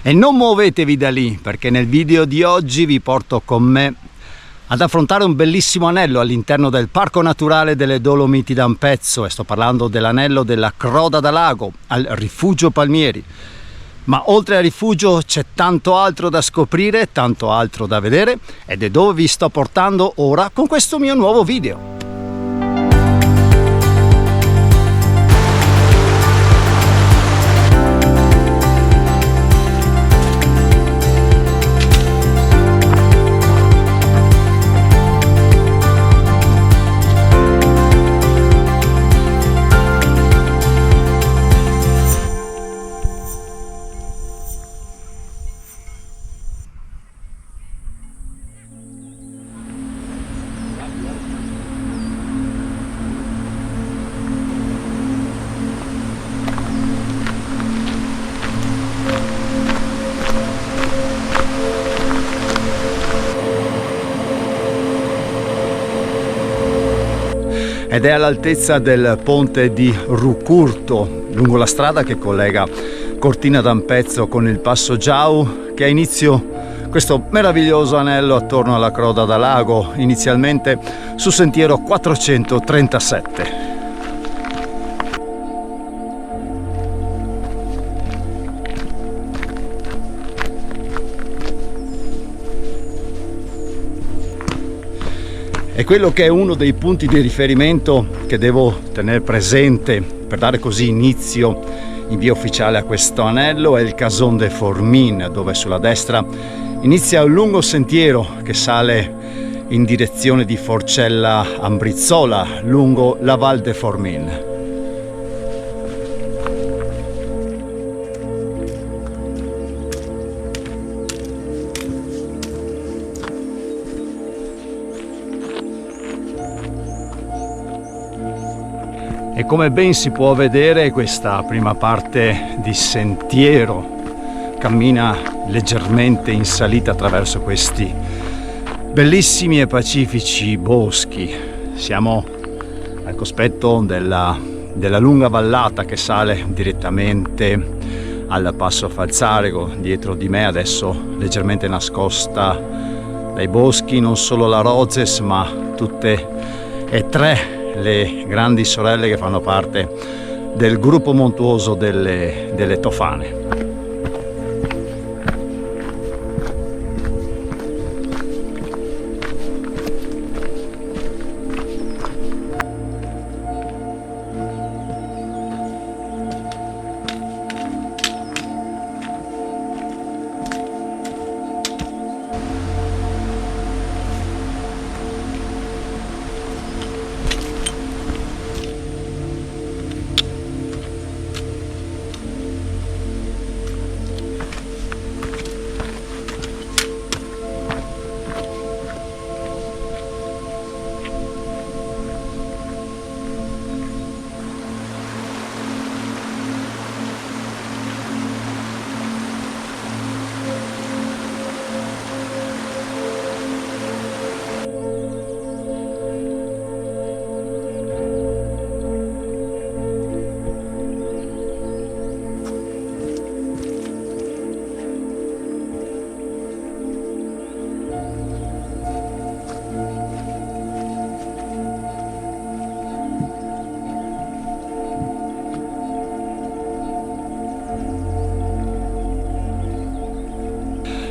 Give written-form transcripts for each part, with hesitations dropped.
E non muovetevi da lì, perché nel video di oggi vi porto con me ad affrontare un bellissimo anello all'interno del Parco Naturale delle Dolomiti d'Ampezzo, e sto parlando dell'anello della Croda da Lago al Rifugio Palmieri. Ma oltre al rifugio c'è tanto altro da scoprire, tanto altro da vedere, ed è dove vi sto portando ora con questo mio nuovo video. Ed è all'altezza del ponte di Rucurto, lungo la strada che collega Cortina d'Ampezzo con il Passo Giau, che ha inizio questo meraviglioso anello attorno alla Croda da Lago, inizialmente su sentiero 437. E quello che è uno dei punti di riferimento che devo tenere presente per dare così inizio in via ufficiale a questo anello è il Cason de Formin, dove sulla destra inizia un lungo sentiero che sale in direzione di Forcella Ambrizzola lungo la Val de Formin. E come ben si può vedere, questa prima parte di sentiero cammina leggermente in salita attraverso questi bellissimi e pacifici boschi. Siamo al cospetto della lunga vallata che sale direttamente al Passo Falzarego. Dietro di me, adesso leggermente nascosta dai boschi, non solo la Rozes, ma tutte e tre le grandi sorelle che fanno parte del gruppo montuoso delle Tofane.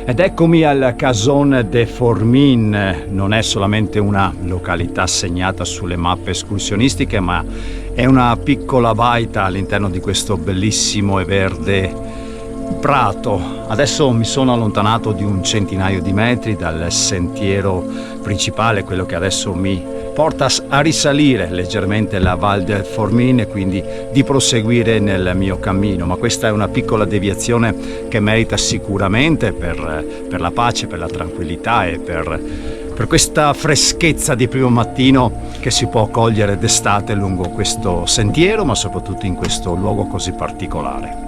Ed eccomi al Cason de Formin. Non è solamente una località segnata sulle mappe escursionistiche, ma è una piccola baita all'interno di questo bellissimo e verde prato. Adesso mi sono allontanato di un centinaio di metri dal sentiero principale, quello che adesso mi porta a risalire leggermente la Val del Formin e quindi di proseguire nel mio cammino. Ma questa è una piccola deviazione che merita sicuramente per la pace, per la tranquillità e per questa freschezza di primo mattino che si può cogliere d'estate lungo questo sentiero, ma soprattutto in questo luogo così particolare.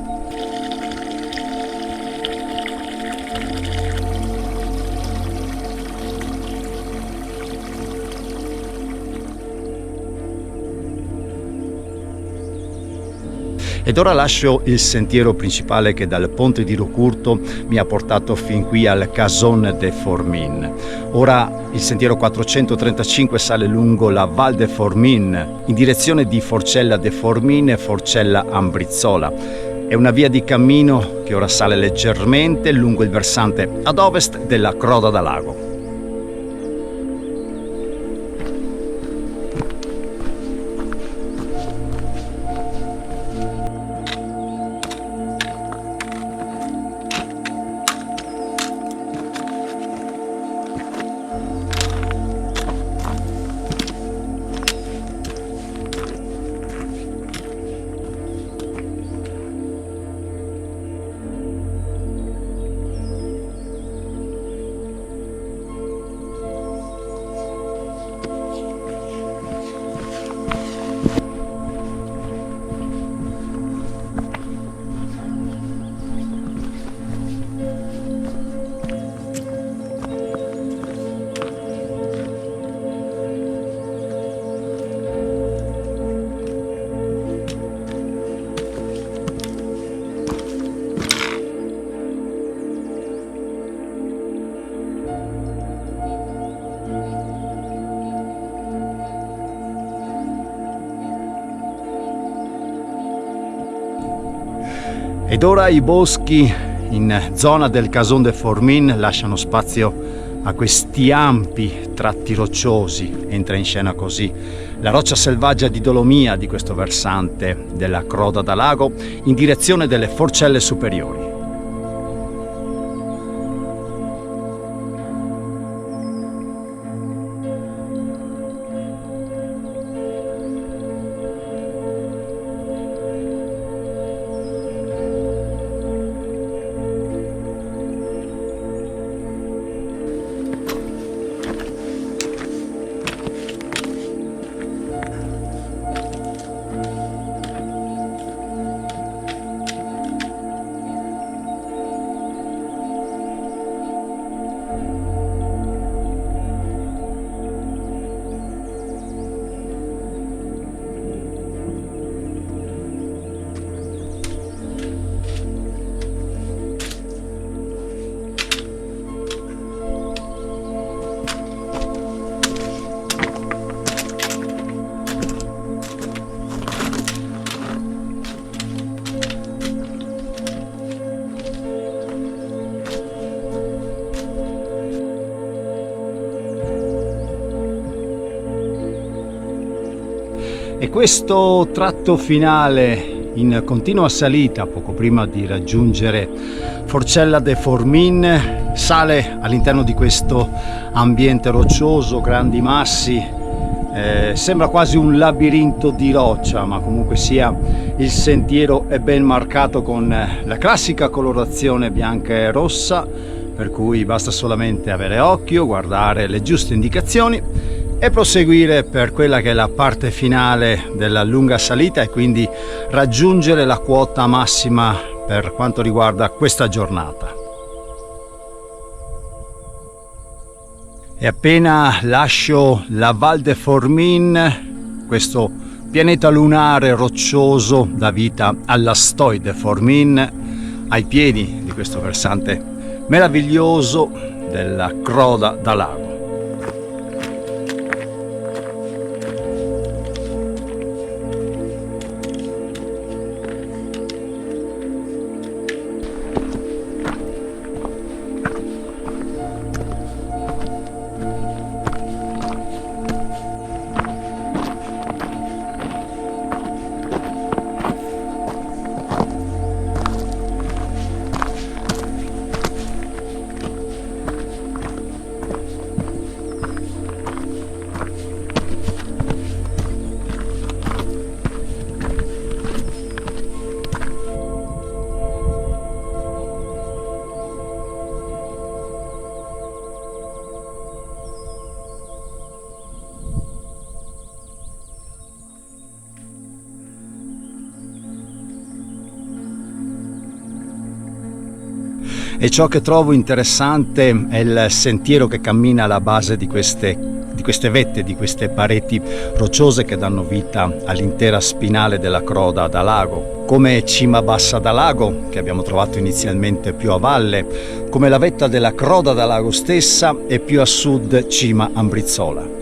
Ed ora lascio il sentiero principale che dal ponte di Rocurto mi ha portato fin qui al Cason de Formin. Ora il sentiero 435 sale lungo la Val de Formin in direzione di Forcella de Formin e Forcella Ambrizzola. È una via di cammino che ora sale leggermente lungo il versante ad ovest della Croda da Lago. Ed ora i boschi in zona del Cason de Formin lasciano spazio a questi ampi tratti rocciosi. Entra in scena così la roccia selvaggia di dolomia di questo versante della Croda da Lago in direzione delle Forcelle superiori. E questo tratto finale in continua salita, poco prima di raggiungere Forcella de Formin, sale all'interno di questo ambiente roccioso, grandi massi, sembra quasi un labirinto di roccia, ma comunque sia il sentiero è ben marcato con la classica colorazione bianca e rossa, per cui basta solamente avere occhio, guardare le giuste indicazioni e proseguire per quella che è la parte finale della lunga salita e quindi raggiungere la quota massima per quanto riguarda questa giornata. E appena lascio la Val de Formin, questo pianeta lunare roccioso dà vita alla Stoy de Formin, ai piedi di questo versante meraviglioso della Croda da Lago. E ciò che trovo interessante è il sentiero che cammina alla base di queste vette, di queste pareti rocciose che danno vita all'intera spinale della Croda da Lago, come Cima Bassa da Lago, che abbiamo trovato inizialmente più a valle, come la vetta della Croda da Lago stessa e più a sud Cima Ambrizzola.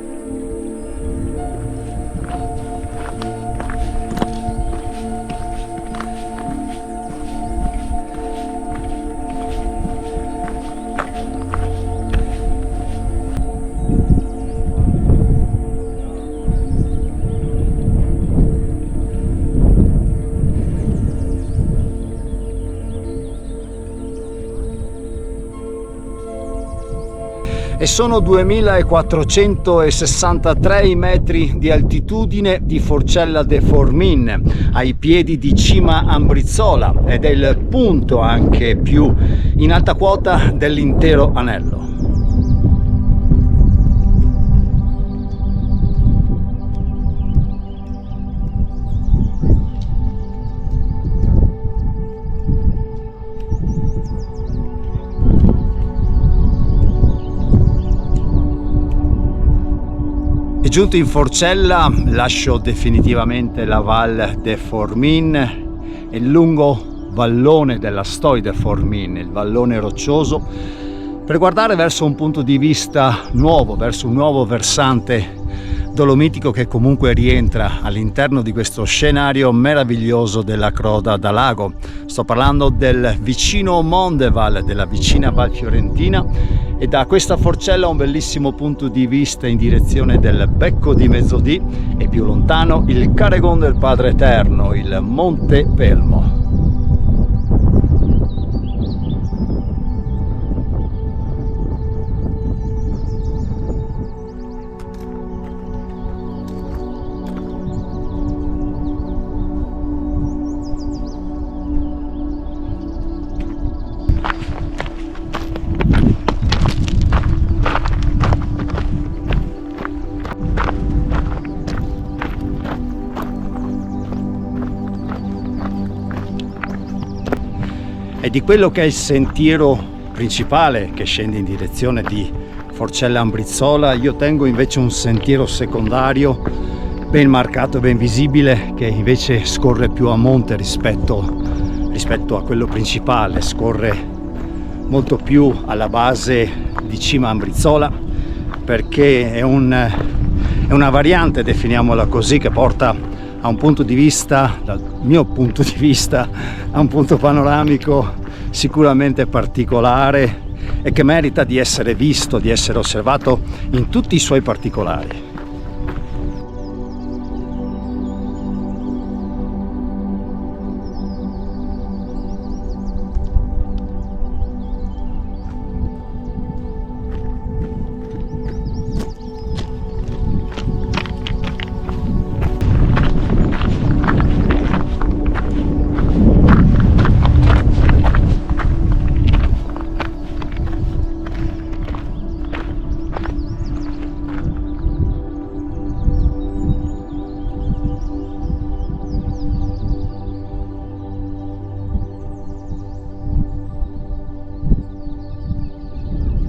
E sono 2463 i metri di altitudine di Forcella de Formin, ai piedi di Cima Ambrizzola, ed è il punto anche più in alta quota dell'intero anello. E giunto in Forcella lascio definitivamente la Val de Formin e il lungo vallone della Stoi de Formin, il vallone roccioso, per guardare verso un punto di vista nuovo, verso un nuovo versante dolomitico che comunque rientra all'interno di questo scenario meraviglioso della Croda da Lago. Sto parlando del vicino Mondeval, della vicina Val Fiorentina, e da questa Forcella un bellissimo punto di vista in direzione del Becco di Mezzodì e più lontano il Caregon del Padre Eterno, il Monte Pelmo. E di quello che è il sentiero principale che scende in direzione di Forcella Ambrizzola, io tengo invece un sentiero secondario ben marcato, ben visibile, che invece scorre più a monte rispetto a quello principale, scorre molto più alla base di Cima Ambrizzola, perché è una variante, definiamola così, che porta a un punto di vista, dal mio punto di vista, a un punto panoramico sicuramente particolare e che merita di essere visto, di essere osservato in tutti i suoi particolari.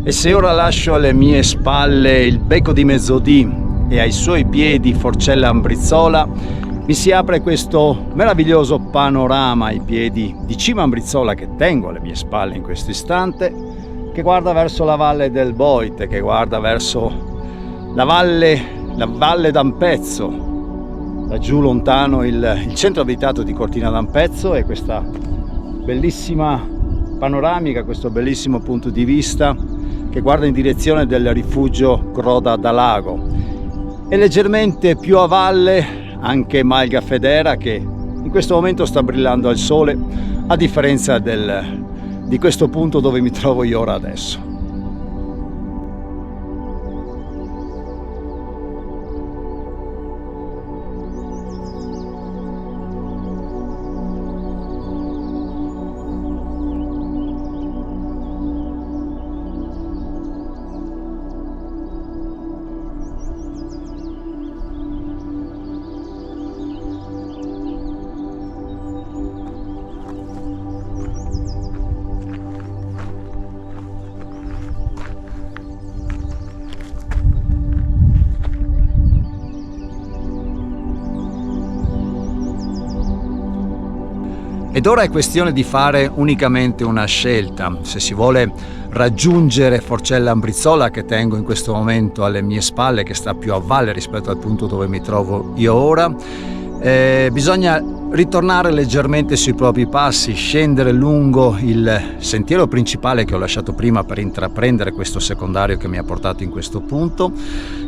E se ora lascio alle mie spalle il Becco di Mezzodì e ai suoi piedi Forcella Ambrizzola, mi si apre questo meraviglioso panorama ai piedi di Cima Ambrizzola che tengo alle mie spalle in questo istante, che guarda verso la valle del Boite, che guarda verso la valle d'Ampezzo, laggiù lontano il centro abitato di Cortina d'Ampezzo, e questa bellissima panoramica, questo bellissimo punto di vista che guarda in direzione del rifugio Croda da Lago, e leggermente più a valle anche Malga Federa, che in questo momento sta brillando al sole, a differenza di questo punto dove mi trovo io ora adesso. Ed ora è questione di fare unicamente una scelta. Se si vuole raggiungere Forcella Ambrizzola, che tengo in questo momento alle mie spalle, che sta più a valle rispetto al punto dove mi trovo io ora, bisogna ritornare leggermente sui propri passi, scendere lungo il sentiero principale che ho lasciato prima per intraprendere questo secondario che mi ha portato in questo punto,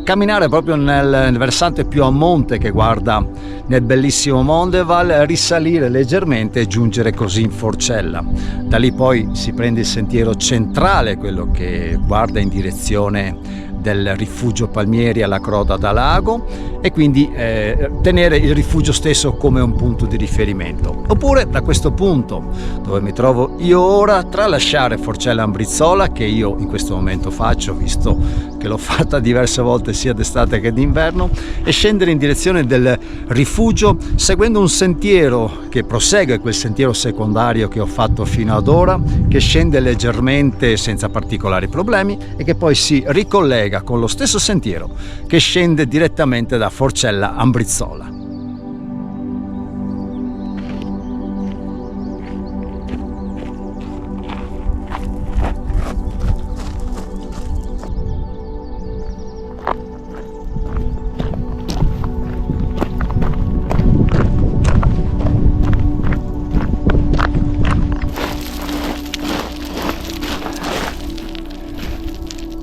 camminare proprio nel versante più a monte che guarda nel bellissimo Mondeval, risalire leggermente e giungere così in Forcella. Da lì poi si prende il sentiero centrale, quello che guarda in direzione del rifugio Palmieri alla Croda da Lago, e quindi tenere il rifugio stesso come un punto di riferimento. Oppure da questo punto dove mi trovo io ora, tralasciare Forcella Ambrizzola, che io in questo momento faccio, visto che l'ho fatta diverse volte sia d'estate che d'inverno, e scendere in direzione del rifugio seguendo un sentiero che prosegue quel sentiero secondario che ho fatto fino ad ora, che scende leggermente senza particolari problemi e che poi si ricollega con lo stesso sentiero che scende direttamente da Forcella Ambrizzola.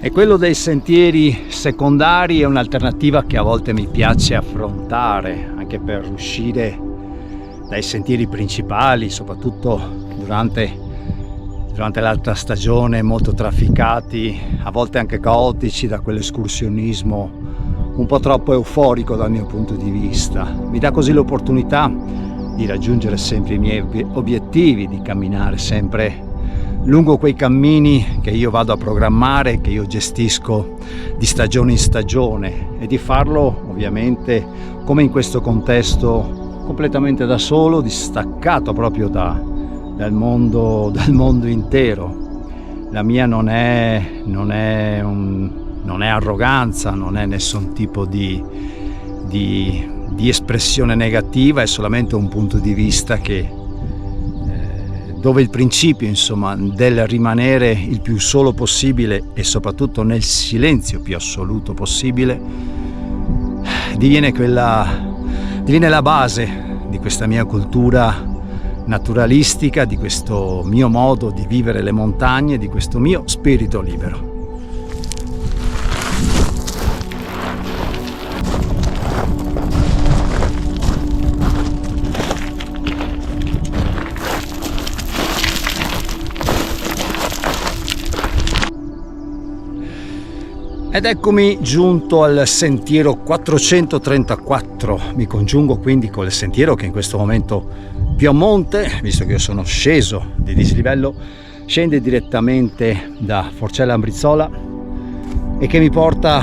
E quello dei sentieri secondari è un'alternativa che a volte mi piace affrontare, anche per uscire dai sentieri principali, soprattutto durante l'alta stagione, molto trafficati, a volte anche caotici, da quell'escursionismo un po' troppo euforico dal mio punto di vista. Mi dà così l'opportunità di raggiungere sempre i miei obiettivi, di camminare sempre lungo quei cammini che io vado a programmare, che io gestisco di stagione in stagione, e di farlo ovviamente, come in questo contesto, completamente da solo, distaccato proprio dal mondo intero. La mia non è arroganza, non è nessun tipo di espressione negativa, è solamente un punto di vista dove il principio, insomma, del rimanere il più solo possibile e soprattutto nel silenzio più assoluto possibile diviene la base di questa mia cultura naturalistica, di questo mio modo di vivere le montagne, di questo mio spirito libero. Ed eccomi giunto al sentiero 434, mi congiungo quindi con il sentiero che in questo momento più a monte, visto che io sono sceso di dislivello, scende direttamente da Forcella Ambrizzola e che mi porta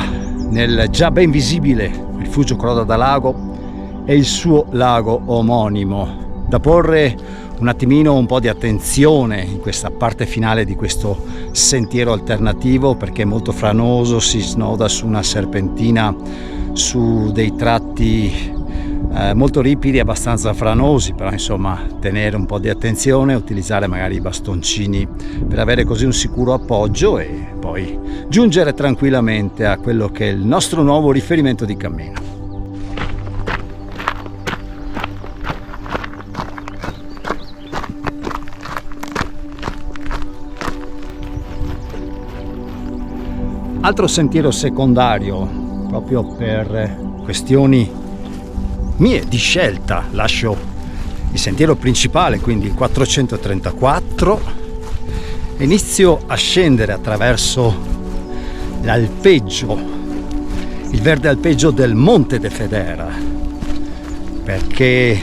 nel già ben visibile rifugio Croda da Lago e il suo lago omonimo, da porre un attimino un po' di attenzione in questa parte finale di questo sentiero alternativo, perché è molto franoso, si snoda su una serpentina, su dei tratti molto ripidi, abbastanza franosi, però insomma tenere un po' di attenzione, utilizzare magari i bastoncini per avere così un sicuro appoggio e poi giungere tranquillamente a quello che è il nostro nuovo riferimento di cammino. Altro sentiero secondario, proprio per questioni mie di scelta, lascio il sentiero principale, quindi il 434, e inizio a scendere attraverso l'alpeggio, il verde alpeggio del Monte de Federa, perché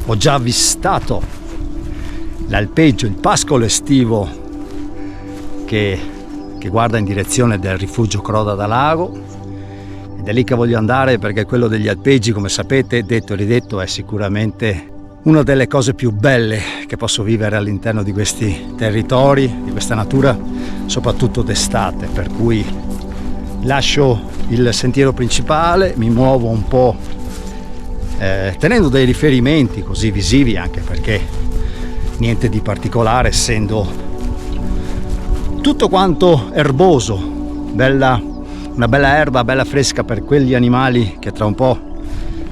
ho già avvistato l'alpeggio, il pascolo estivo che guarda in direzione del rifugio Croda da Lago, ed è lì che voglio andare, perché quello degli alpeggi, come sapete, detto e ridetto, è sicuramente una delle cose più belle che posso vivere all'interno di questi territori, di questa natura, soprattutto d'estate, per cui lascio il sentiero principale, mi muovo un po' tenendo dei riferimenti così visivi, anche perché niente di particolare, essendo tutto quanto erboso, una bella erba, bella fresca per quegli animali che tra un po'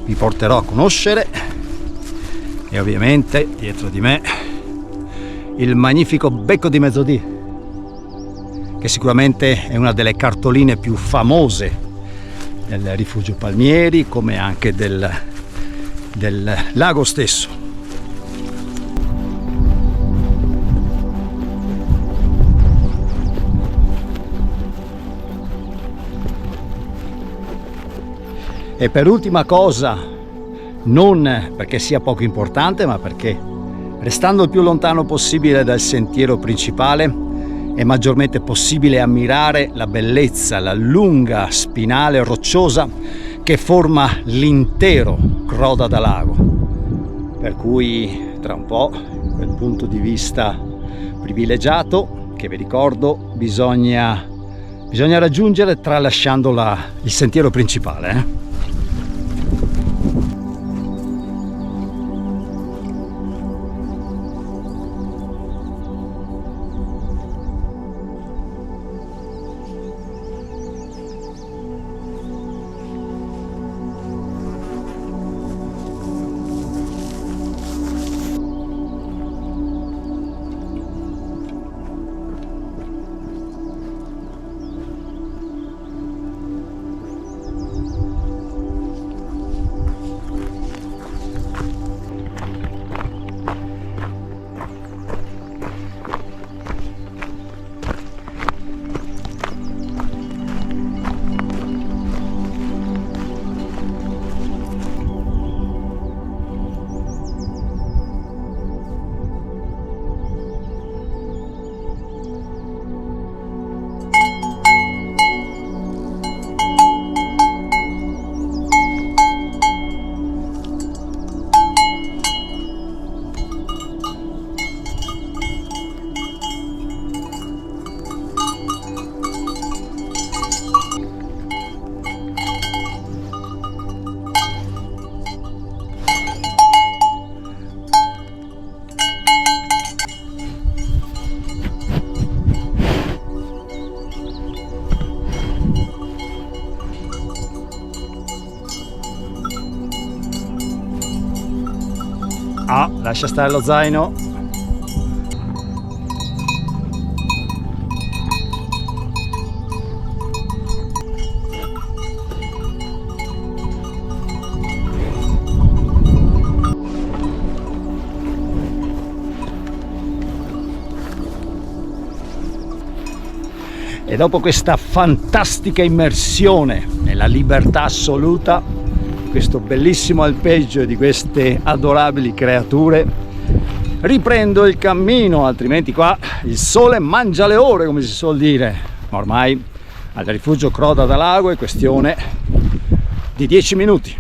vi porterò a conoscere. E ovviamente dietro di me il magnifico becco di mezzodì, che sicuramente è una delle cartoline più famose del rifugio Palmieri, come anche del lago stesso. E per ultima cosa, non perché sia poco importante, ma perché restando il più lontano possibile dal sentiero principale è maggiormente possibile ammirare la bellezza, la lunga spinale rocciosa che forma l'intero Croda da Lago. Per cui tra un po', quel punto di vista privilegiato, che vi ricordo bisogna raggiungere tralasciando il sentiero principale. Ah, lascia stare lo zaino. E dopo questa fantastica immersione nella libertà assoluta, questo bellissimo alpeggio di queste adorabili creature, riprendo il cammino, altrimenti qua il sole mangia le ore, come si suol dire. Ma ormai al rifugio Croda da Lago è questione di 10 minuti.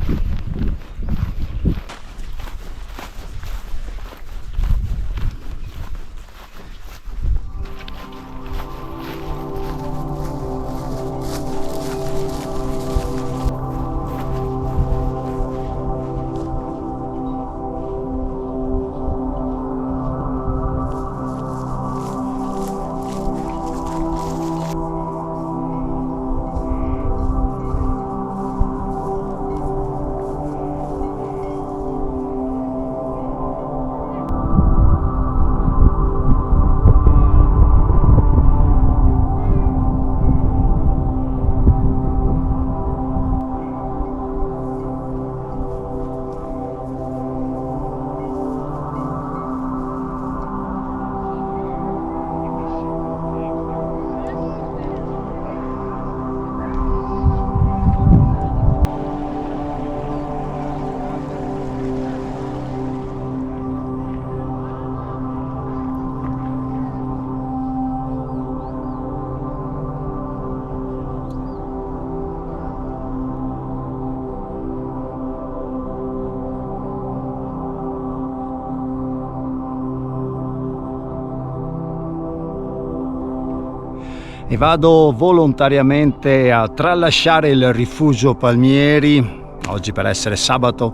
E vado volontariamente a tralasciare il rifugio Palmieri oggi per essere sabato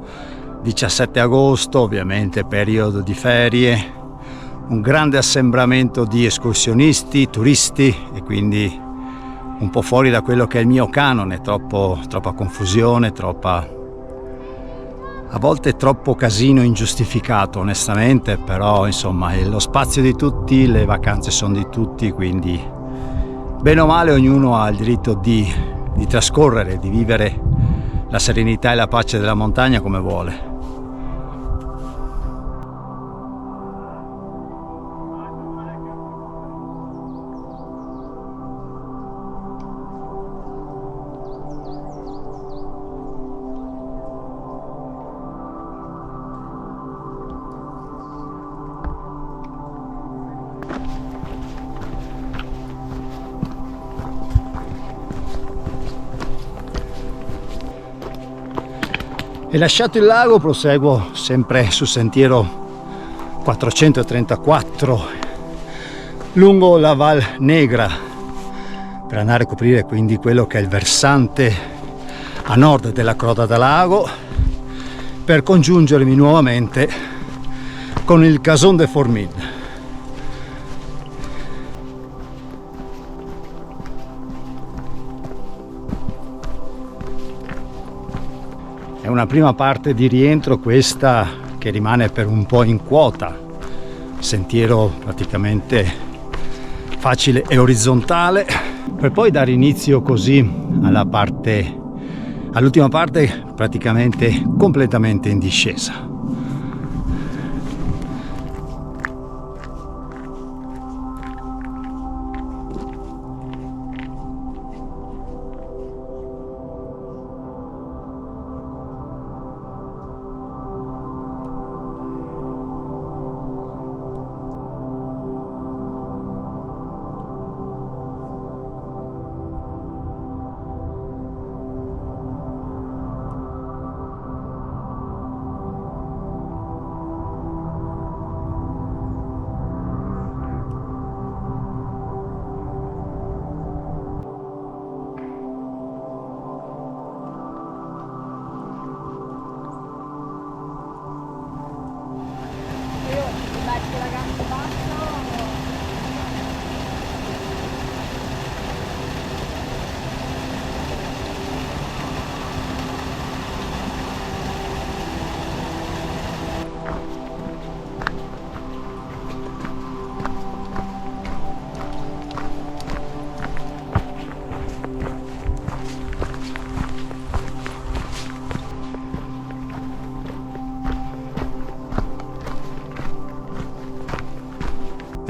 17 agosto, ovviamente periodo di ferie, un grande assembramento di escursionisti, turisti e quindi un po' fuori da quello che è il mio canone, troppa confusione, a volte troppo casino ingiustificato onestamente, però insomma è lo spazio di tutti, le vacanze sono di tutti, quindi bene o male ognuno ha il diritto di trascorrere, di vivere la serenità e la pace della montagna come vuole. E lasciato il lago proseguo sempre sul sentiero 434 lungo la Val Negra per andare a coprire quindi quello che è il versante a nord della Croda da Lago, per congiungermi nuovamente con il Cason de Formin. È una prima parte di rientro questa che rimane per un po' in quota, sentiero praticamente facile e orizzontale, per poi dare inizio così all'ultima parte praticamente completamente in discesa.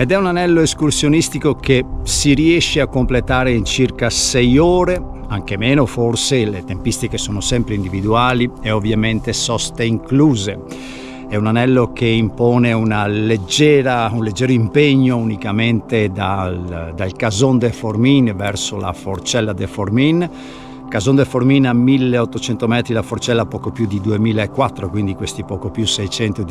Ed è un anello escursionistico che si riesce a completare in circa 6 ore, anche meno forse, le tempistiche sono sempre individuali e ovviamente soste incluse. È un anello che impone un leggero impegno unicamente dal Cason de Formin verso la Forcella de Formin. Cason de Formin a 1800 metri, la Forcella poco più di 2004, quindi questi poco più 600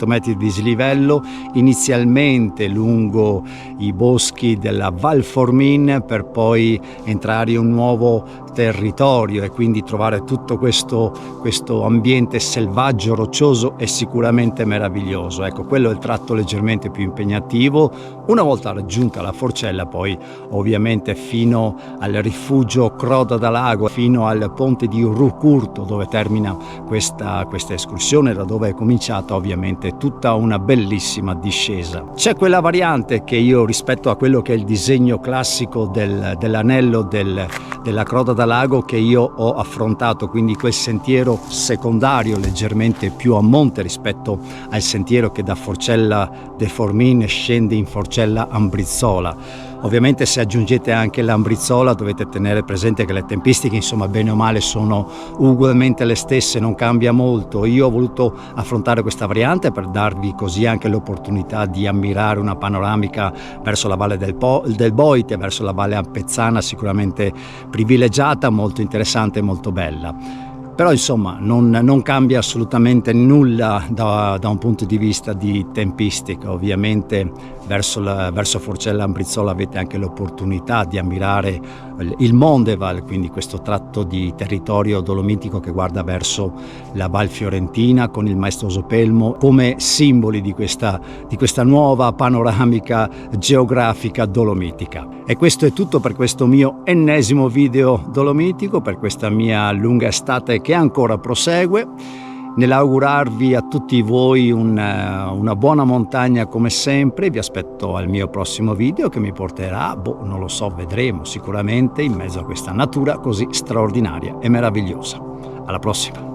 metri di dislivello, inizialmente lungo i boschi della Val Formin per poi entrare in un nuovo territorio e quindi trovare tutto questo ambiente selvaggio, roccioso e sicuramente meraviglioso. Ecco, quello è il tratto leggermente più impegnativo. Una volta raggiunta la Forcella, poi ovviamente fino al rifugio Croda da Lago, fino al ponte di Rucurto dove termina questa escursione, da dove è cominciata ovviamente tutta una bellissima discesa. C'è quella variante che io, rispetto a quello che è il disegno classico dell'anello della Croda da Lago, che io ho affrontato, quindi quel sentiero secondario leggermente più a monte rispetto al sentiero che da Forcella de Formin scende in Forcella Ambrizzola. Ovviamente se aggiungete anche l'Ambrizzola dovete tenere presente che le tempistiche insomma bene o male sono ugualmente le stesse, non cambia molto. Io ho voluto affrontare questa variante per darvi così anche l'opportunità di ammirare una panoramica verso la valle del Boite, verso la valle Ampezzana, sicuramente privilegiata, molto interessante e molto bella. Però insomma non cambia assolutamente nulla da un punto di vista di tempistica. Ovviamente verso Forcella Ambrizzola avete anche l'opportunità di ammirare il Mondeval, quindi questo tratto di territorio dolomitico che guarda verso la Val Fiorentina con il maestoso Pelmo come simboli di questa nuova panoramica geografica dolomitica. E questo è tutto per questo mio ennesimo video dolomitico, per questa mia lunga estate che ancora prosegue. Nell'augurarvi a tutti voi una buona montagna come sempre. Vi aspetto al mio prossimo video che mi porterà, non lo so, vedremo sicuramente, in mezzo a questa natura così straordinaria e meravigliosa. Alla prossima!